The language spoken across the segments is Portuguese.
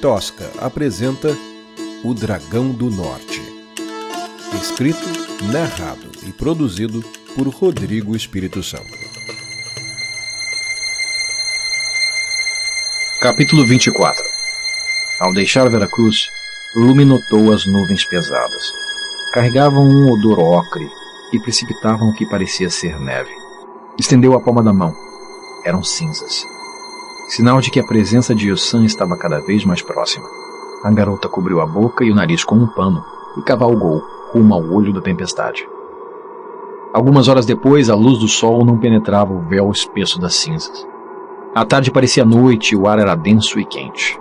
Tosca apresenta O Dragão do Norte. Escrito, narrado e produzido por Rodrigo Espírito Santo. Capítulo 24. Ao deixar Veracruz, Lume notou as nuvens pesadas. Carregavam um odor ocre e precipitavam o que parecia ser neve. Estendeu a palma da mão. Eram cinzas. Sinal de que a presença de Yusan estava cada vez mais próxima. A garota cobriu a boca e o nariz com um pano e cavalgou rumo ao olho da tempestade. Algumas horas depois, a luz do sol não penetrava o véu espesso das cinzas. A tarde parecia noite e o ar era denso e quente.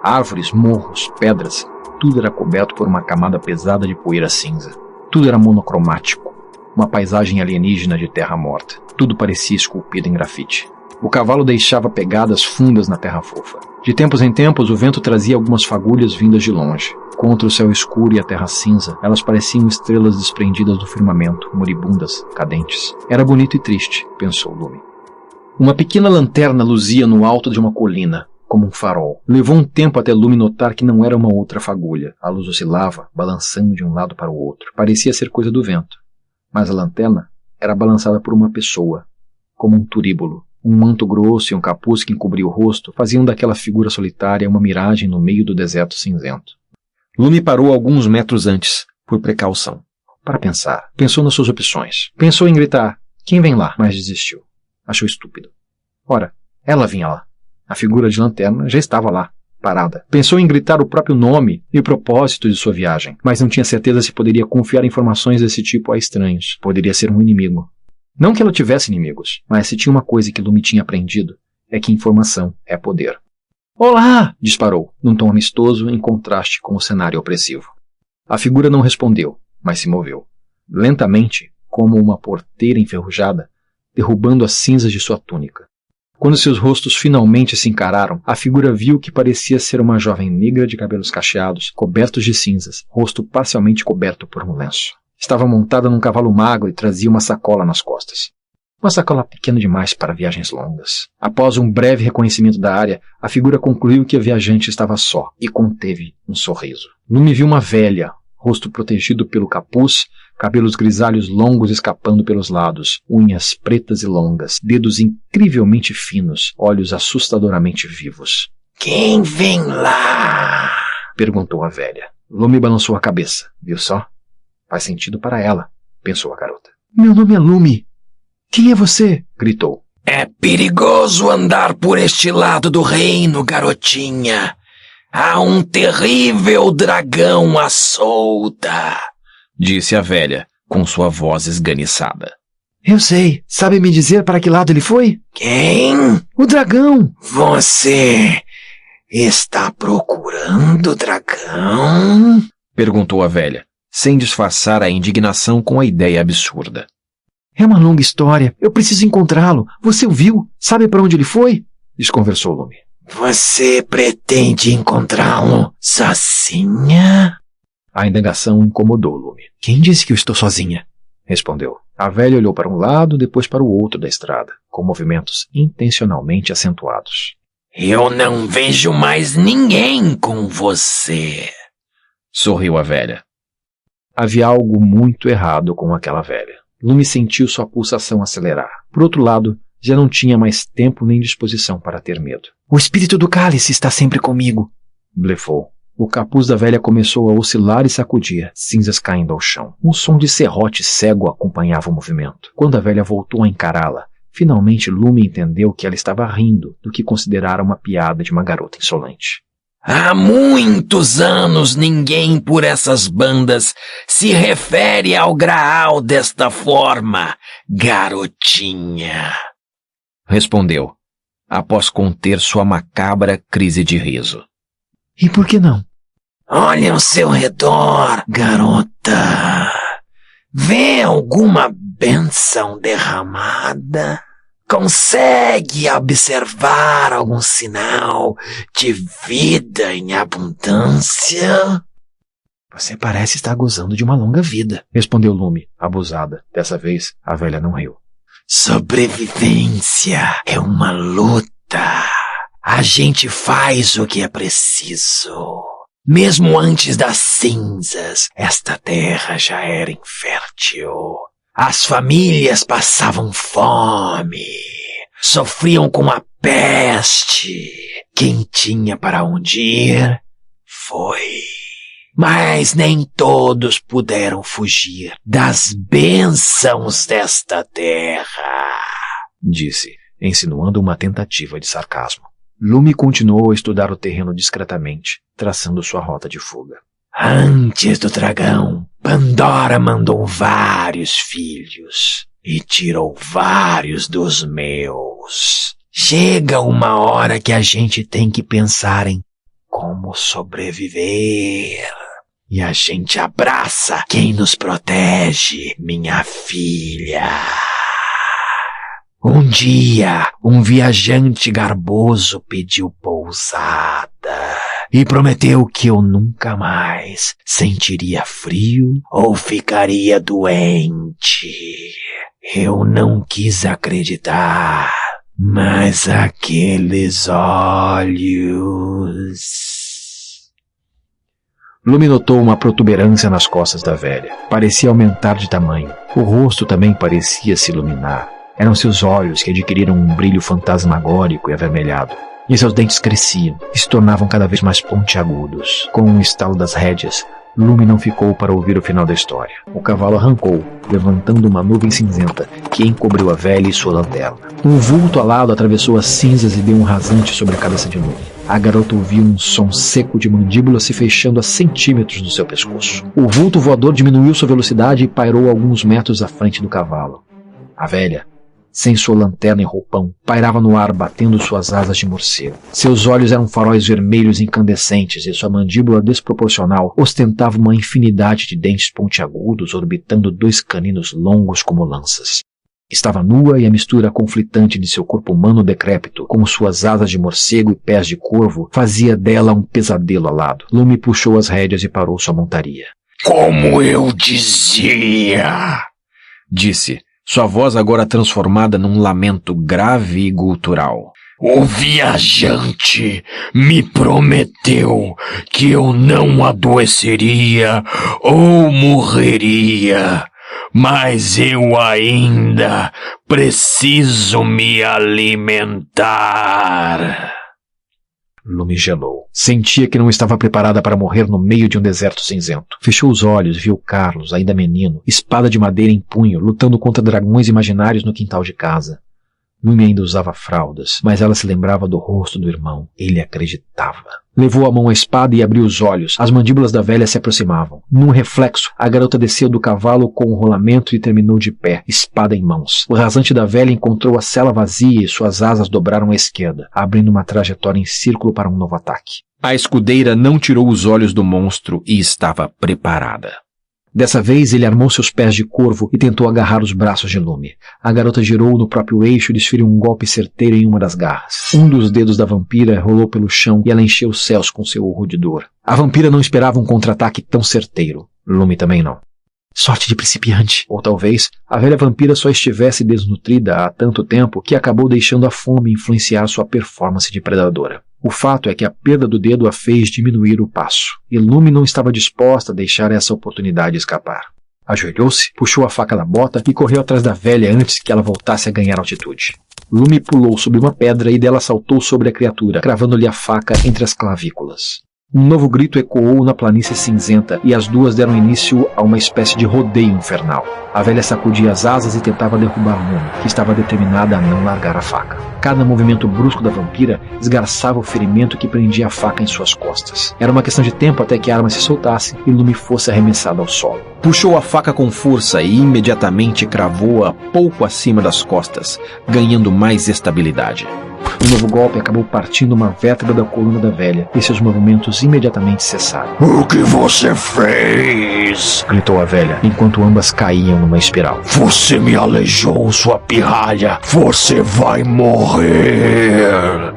Árvores, morros, pedras, tudo era coberto por uma camada pesada de poeira cinza. Tudo era monocromático, uma paisagem alienígena de terra morta. Tudo parecia esculpido em grafite. O cavalo deixava pegadas fundas na terra fofa. De tempos em tempos, o vento trazia algumas fagulhas vindas de longe. Contra o céu escuro e a terra cinza, elas pareciam estrelas desprendidas do firmamento, moribundas, cadentes. Era bonito e triste, pensou Lume. Uma pequena lanterna luzia no alto de uma colina, como um farol. Levou um tempo até Lume notar que não era uma outra fagulha. A luz oscilava, balançando de um lado para o outro. Parecia ser coisa do vento. Mas a lanterna era balançada por uma pessoa, como um turíbulo. Um manto grosso e um capuz que encobria o rosto faziam daquela figura solitária uma miragem no meio do deserto cinzento. Lume parou alguns metros antes, por precaução, para pensar. Pensou nas suas opções. Pensou em gritar, "Quem vem lá?", mas desistiu. Achou estúpido. Ora, ela vinha lá. A figura de lanterna já estava lá, parada. Pensou em gritar o próprio nome e o propósito de sua viagem, mas não tinha certeza se poderia confiar informações desse tipo a estranhos. Poderia ser um inimigo. Não que ela tivesse inimigos, mas se tinha uma coisa que Lume tinha aprendido, é que informação é poder. "Olá!", disparou, num tom amistoso em contraste com o cenário opressivo. A figura não respondeu, mas se moveu. Lentamente, como uma porteira enferrujada, derrubando as cinzas de sua túnica. Quando seus rostos finalmente se encararam, a figura viu que parecia ser uma jovem negra de cabelos cacheados, cobertos de cinzas, rosto parcialmente coberto por um lenço. Estava montada num cavalo magro e trazia uma sacola nas costas. Uma sacola pequena demais para viagens longas. Após um breve reconhecimento da área, a figura concluiu que a viajante estava só e conteve um sorriso. Lume viu uma velha, rosto protegido pelo capuz, cabelos grisalhos longos escapando pelos lados, unhas pretas e longas, dedos incrivelmente finos, olhos assustadoramente vivos. "Quem vem lá?", perguntou a velha. Lume balançou a cabeça. Viu só? Faz sentido para ela, pensou a garota. "Meu nome é Lume. Quem é você?", gritou. "É perigoso andar por este lado do reino, garotinha. Há um terrível dragão à solta", disse a velha, com sua voz esganiçada. "Eu sei. Sabe me dizer para que lado ele foi?" "Quem?" "O dragão." "Você está procurando o dragão?", perguntou a velha, sem disfarçar a indignação com a ideia absurda. "É uma longa história. Eu preciso encontrá-lo. Você o viu? Sabe para onde ele foi?", desconversou Lume. "Você pretende encontrá-lo sozinha?" A indagação incomodou Lume. "Quem disse que eu estou sozinha?", respondeu. A velha olhou para um lado, depois para o outro da estrada, com movimentos intencionalmente acentuados. "Eu não vejo mais ninguém com você", sorriu a velha. Havia algo muito errado com aquela velha. Lume sentiu sua pulsação acelerar. Por outro lado, já não tinha mais tempo nem disposição para ter medo. "O espírito do cálice está sempre comigo", blefou. O capuz da velha começou a oscilar e sacudir, cinzas caindo ao chão. Um som de serrote cego acompanhava o movimento. Quando a velha voltou a encará-la, finalmente Lume entendeu que ela estava rindo do que considerara uma piada de uma garota insolente. "Há muitos anos ninguém por essas bandas se refere ao Graal desta forma, garotinha", respondeu, após conter sua macabra crise de riso. "E por que não?" "Olhe ao seu redor, garota. Vê alguma bênção derramada? Consegue observar algum sinal de vida em abundância?" "Você parece estar gozando de uma longa vida", respondeu Lume, abusada. Dessa vez, a velha não riu. "Sobrevivência é uma luta. A gente faz o que é preciso. Mesmo antes das cinzas, esta terra já era infértil. As famílias passavam fome, sofriam com a peste. Quem tinha para onde ir, foi. Mas nem todos puderam fugir das bênçãos desta terra, disse, insinuando uma tentativa de sarcasmo. Lume continuou a estudar o terreno discretamente, traçando sua rota de fuga. Antes do dragão, Pandora mandou vários filhos e tirou vários dos meus. Chega uma hora que a gente tem que pensar em como sobreviver. E a gente abraça quem nos protege, minha filha. Um dia, um viajante garboso pediu pousada e prometeu que eu nunca mais sentiria frio ou ficaria doente. Eu não quis acreditar, mas aqueles olhos... Lume notou uma protuberância nas costas da velha. Parecia aumentar de tamanho. O rosto também parecia se iluminar. Eram seus olhos que adquiriram um brilho fantasmagórico e avermelhado. E seus dentes cresciam e se tornavam cada vez mais pontiagudos. Com um estalo das rédeas, Lume não ficou para ouvir o final da história. O cavalo arrancou, levantando uma nuvem cinzenta que encobriu a velha e sua lanterna. Um vulto alado atravessou as cinzas e deu um rasante sobre a cabeça de Lume. A garota ouviu um som seco de mandíbula se fechando a centímetros do seu pescoço. O vulto voador diminuiu sua velocidade e pairou alguns metros à frente do cavalo. A velha, sem sua lanterna e roupão, pairava no ar batendo suas asas de morcego. Seus olhos eram faróis vermelhos incandescentes e sua mandíbula desproporcional ostentava uma infinidade de dentes pontiagudos orbitando 2 caninos longos como lanças. Estava nua e a mistura conflitante de seu corpo humano decrépito, com suas asas de morcego e pés de corvo, fazia dela um pesadelo alado. Lume puxou as rédeas e parou sua montaria. Como eu dizia, disse, sua voz agora transformada num lamento grave e gutural. O viajante me prometeu que eu não adoeceria ou morreria. Mas eu ainda preciso me alimentar. Lume gelou. Sentia que não estava preparada para morrer no meio de um deserto cinzento. Fechou os olhos e viu Carlos, ainda menino, espada de madeira em punho, lutando contra dragões imaginários no quintal de casa. Lume ainda usava fraldas, mas ela se lembrava do rosto do irmão. Ele acreditava. Levou a mão à espada e abriu os olhos. As mandíbulas da velha se aproximavam. Num reflexo, a garota desceu do cavalo com um rolamento e terminou de pé, espada em mãos. O rasante da velha encontrou a cela vazia e suas asas dobraram à esquerda, abrindo uma trajetória em círculo para um novo ataque. A escudeira não tirou os olhos do monstro e estava preparada. Dessa vez, ele armou seus pés de corvo e tentou agarrar os braços de Lume. A garota girou no próprio eixo e desferiu um golpe certeiro em uma das garras. Um dos dedos da vampira rolou pelo chão e ela encheu os céus com seu urro de dor. A vampira não esperava um contra-ataque tão certeiro. Lume também não. Sorte de principiante. Ou talvez a velha vampira só estivesse desnutrida há tanto tempo que acabou deixando a fome influenciar sua performance de predadora. O fato é que a perda do dedo a fez diminuir o passo, e Lume não estava disposta a deixar essa oportunidade escapar. Ajoelhou-se, puxou a faca da bota e correu atrás da velha antes que ela voltasse a ganhar altitude. Lume pulou sobre uma pedra e dela saltou sobre a criatura, cravando-lhe a faca entre as clavículas. Um novo grito ecoou na planície cinzenta e as duas deram início a uma espécie de rodeio infernal. A velha sacudia as asas e tentava derrubar Lume, que estava determinada a não largar a faca. Cada movimento brusco da vampira esgarçava o ferimento que prendia a faca em suas costas. Era uma questão de tempo até que a arma se soltasse e Lume fosse arremessada ao solo. Puxou a faca com força e imediatamente cravou-a pouco acima das costas, ganhando mais estabilidade. O novo golpe acabou partindo uma vértebra da coluna da velha e seus movimentos imediatamente cessaram. O que você fez? Gritou a velha, enquanto ambas caíam numa espiral. Você me aleijou, sua pirralha. Você vai morrer.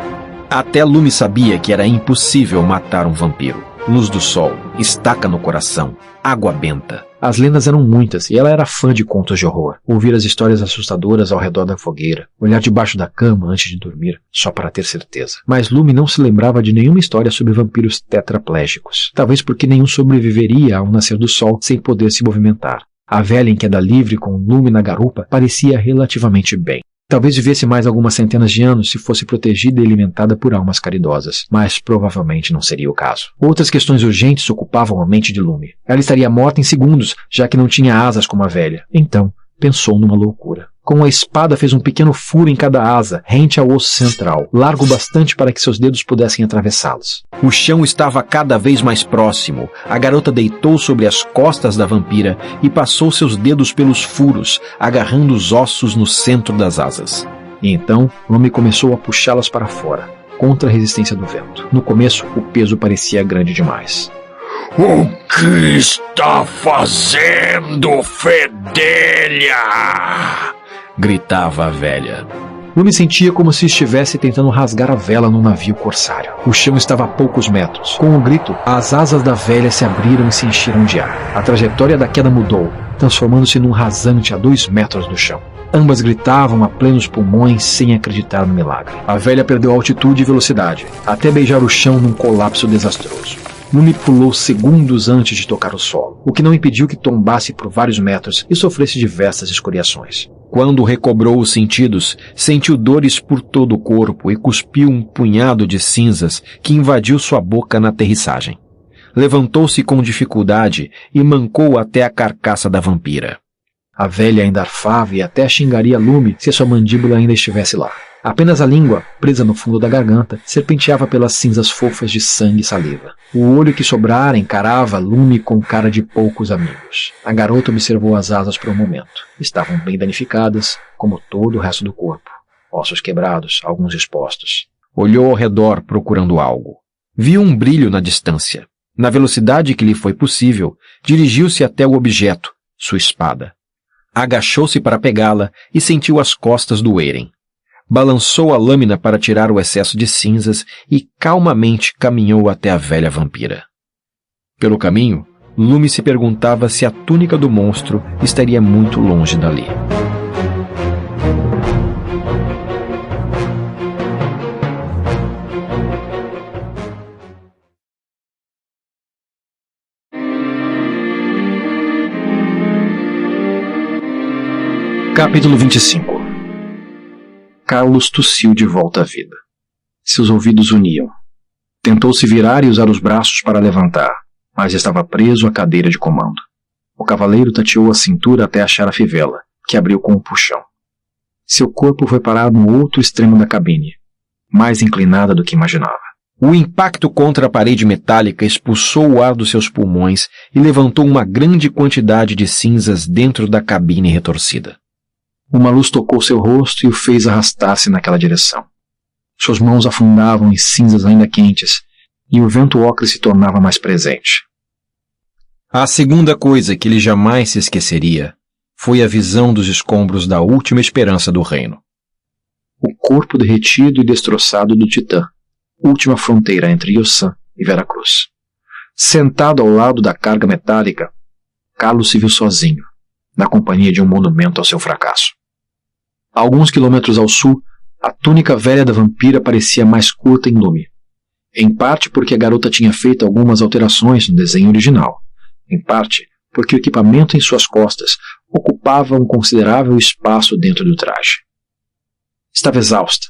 Até Lume sabia que era impossível matar um vampiro. Luz do sol, estaca no coração, água benta. As lendas eram muitas e ela era fã de contos de horror. Ouvir as histórias assustadoras ao redor da fogueira, olhar debaixo da cama antes de dormir, só para ter certeza. Mas Lumi não se lembrava de nenhuma história sobre vampiros tetraplégicos. Talvez porque nenhum sobreviveria ao nascer do sol sem poder se movimentar. A velha em queda livre com Lumi na garupa parecia relativamente bem. Talvez vivesse mais algumas centenas de anos se fosse protegida e alimentada por almas caridosas, mas provavelmente não seria o caso. Outras questões urgentes ocupavam a mente de Lumi. Ela estaria morta em segundos, já que não tinha asas como a velha. Então, pensou numa loucura. Com a espada fez um pequeno furo em cada asa, rente ao osso central, largo bastante para que seus dedos pudessem atravessá-los. O chão estava cada vez mais próximo. A garota deitou sobre as costas da vampira e passou seus dedos pelos furos, agarrando os ossos no centro das asas. E então, Lumi começou a puxá-las para fora, contra a resistência do vento. No começo, o peso parecia grande demais. O que está fazendo, fedelha? Gritava a velha. Lumi sentia como se estivesse tentando rasgar a vela num navio corsário. O chão estava a poucos metros. Com o grito, as asas da velha se abriram e se encheram de ar. A trajetória da queda mudou, transformando-se num rasante a 2 metros do chão. Ambas gritavam a plenos pulmões sem acreditar no milagre. A velha perdeu altitude e velocidade, até beijar o chão num colapso desastroso. Lumi pulou segundos antes de tocar o solo, o que não impediu que tombasse por vários metros e sofresse diversas escoriações. Quando recobrou os sentidos, sentiu dores por todo o corpo e cuspiu um punhado de cinzas que invadiu sua boca na aterrissagem. Levantou-se com dificuldade e mancou até a carcaça da vampira. A velha ainda arfava e até xingaria Lumi se a sua mandíbula ainda estivesse lá. Apenas a língua, presa no fundo da garganta, serpenteava pelas cinzas fofas de sangue e saliva. O olho que sobrara encarava Lumi com cara de poucos amigos. A garota observou as asas por um momento. Estavam bem danificadas, como todo o resto do corpo. Ossos quebrados, alguns expostos. Olhou ao redor procurando algo. Viu um brilho na distância. Na velocidade que lhe foi possível, dirigiu-se até o objeto, sua espada. Agachou-se para pegá-la e sentiu as costas doerem. Balançou a lâmina para tirar o excesso de cinzas e calmamente caminhou até a velha vampira. Pelo caminho, Lumi se perguntava se a túnica do monstro estaria muito longe dali. Capítulo 25. Carlos tossiu de volta à vida. Seus ouvidos uniam. Tentou se virar e usar os braços para levantar, mas estava preso à cadeira de comando. O cavaleiro tateou a cintura até achar a fivela, que abriu com um puxão. Seu corpo foi parar no outro extremo da cabine, mais inclinada do que imaginava. O impacto contra a parede metálica expulsou o ar dos seus pulmões e levantou uma grande quantidade de cinzas dentro da cabine retorcida. Uma luz tocou seu rosto e o fez arrastar-se naquela direção. Suas mãos afundavam em cinzas ainda quentes, e o vento ocre se tornava mais presente. A segunda coisa que ele jamais se esqueceria foi a visão dos escombros da última esperança do reino. O corpo derretido e destroçado do Titã, última fronteira entre Iosan e Veracruz. Sentado ao lado da carga metálica, Carlos se viu sozinho, na companhia de um monumento ao seu fracasso. A alguns quilômetros ao sul, a túnica velha da vampira parecia mais curta em Lumi. Em parte porque a garota tinha feito algumas alterações no desenho original. Em parte porque o equipamento em suas costas ocupava um considerável espaço dentro do traje. Estava exausta,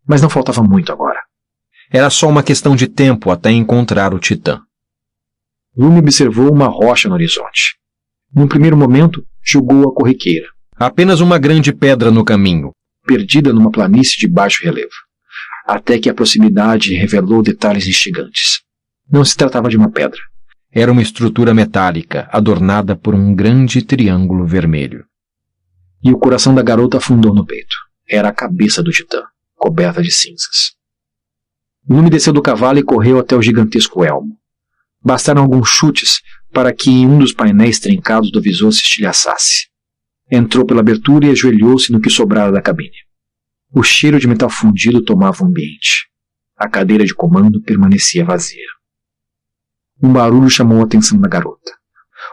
mas não faltava muito agora. Era só uma questão de tempo até encontrar o Titã. Lumi observou uma rocha no horizonte. Num primeiro momento, julgou a corriqueira. Apenas uma grande pedra no caminho, perdida numa planície de baixo relevo, até que a proximidade revelou detalhes instigantes. Não se tratava de uma pedra. Era uma estrutura metálica, adornada por um grande triângulo vermelho. E o coração da garota afundou no peito. Era a cabeça do Titã, coberta de cinzas. Lumi desceu do cavalo e correu até o gigantesco elmo. Bastaram alguns chutes para que um dos painéis trincados do visor se estilhaçasse. Entrou pela abertura e ajoelhou-se no que sobrara da cabine. O cheiro de metal fundido tomava o ambiente. A cadeira de comando permanecia vazia. Um barulho chamou a atenção da garota.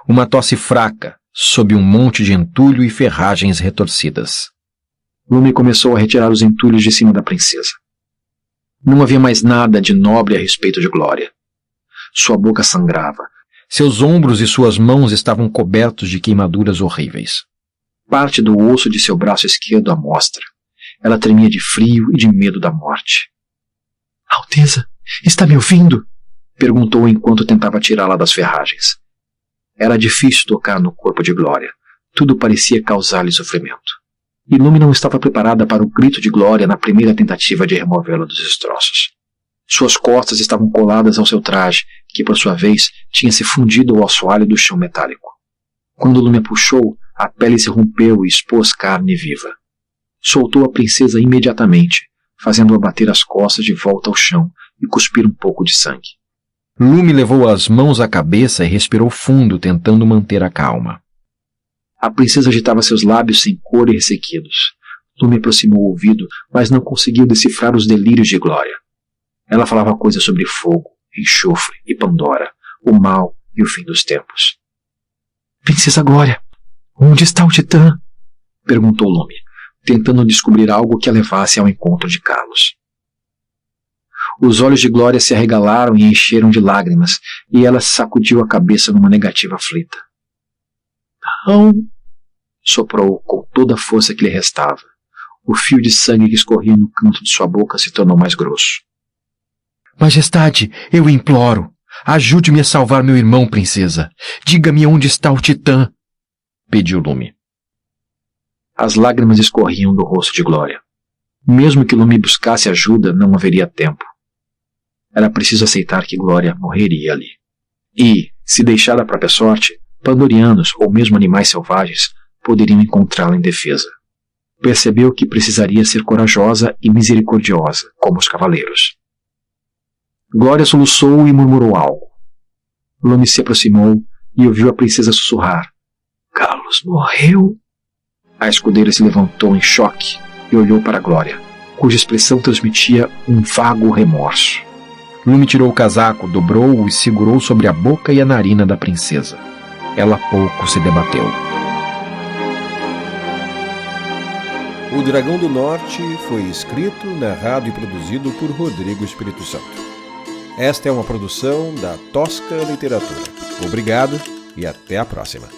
Uma tosse fraca, sob um monte de entulho e ferragens retorcidas. Lume começou a retirar os entulhos de cima da princesa. Não havia mais nada de nobre a respeito de Glória. Sua boca sangrava. Seus ombros e suas mãos estavam cobertos de queimaduras horríveis. Parte do osso de seu braço esquerdo à mostra. Ela tremia de frio e de medo da morte. Alteza, está me ouvindo? Perguntou enquanto tentava tirá-la das ferragens. Era difícil tocar no corpo de Glória. Tudo parecia causar-lhe sofrimento. E Lume não estava preparada para o grito de Glória na primeira tentativa de removê-la dos destroços. Suas costas estavam coladas ao seu traje, que por sua vez tinha se fundido ao assoalho do chão metálico. Quando Lume a puxou, a pele se rompeu e expôs carne viva. Soltou a princesa imediatamente, fazendo-a bater as costas de volta ao chão e cuspir um pouco de sangue. Lume levou as mãos à cabeça e respirou fundo, tentando manter a calma. A princesa agitava seus lábios sem cor e ressequidos. Lume aproximou o ouvido, mas não conseguiu decifrar os delírios de Glória. Ela falava coisas sobre fogo, enxofre e Pandora, o mal e o fim dos tempos. Princesa Glória, onde está o Titã? Perguntou Lume, tentando descobrir algo que a levasse ao encontro de Carlos. Os olhos de Glória se arregalaram e encheram de lágrimas, e ela sacudiu a cabeça numa negativa aflita. Não! Soprou com toda a força que lhe restava. O fio de sangue que escorria no canto de sua boca se tornou mais grosso. Majestade, eu imploro. Ajude-me a salvar meu irmão, princesa. Diga-me onde está o Titã, pediu Lume. As lágrimas escorriam do rosto de Glória. Mesmo que Lume buscasse ajuda, não haveria tempo. Era preciso aceitar que Glória morreria ali. E, se deixar a própria sorte, pandorianos ou mesmo animais selvagens poderiam encontrá-la indefesa. Percebeu que precisaria ser corajosa e misericordiosa, como os cavaleiros. Glória soluçou e murmurou algo. Lume se aproximou e ouviu a princesa sussurrar. Carlos morreu? A escudeira se levantou em choque e olhou para Glória, cuja expressão transmitia um vago remorso. Lume tirou o casaco, dobrou-o e segurou sobre a boca e a narina da princesa. Ela pouco se debateu. O Dragão do Norte foi escrito, narrado e produzido por Rodrigo Espírito Santo. Esta é uma produção da Tosca Literatura. Obrigado e até a próxima.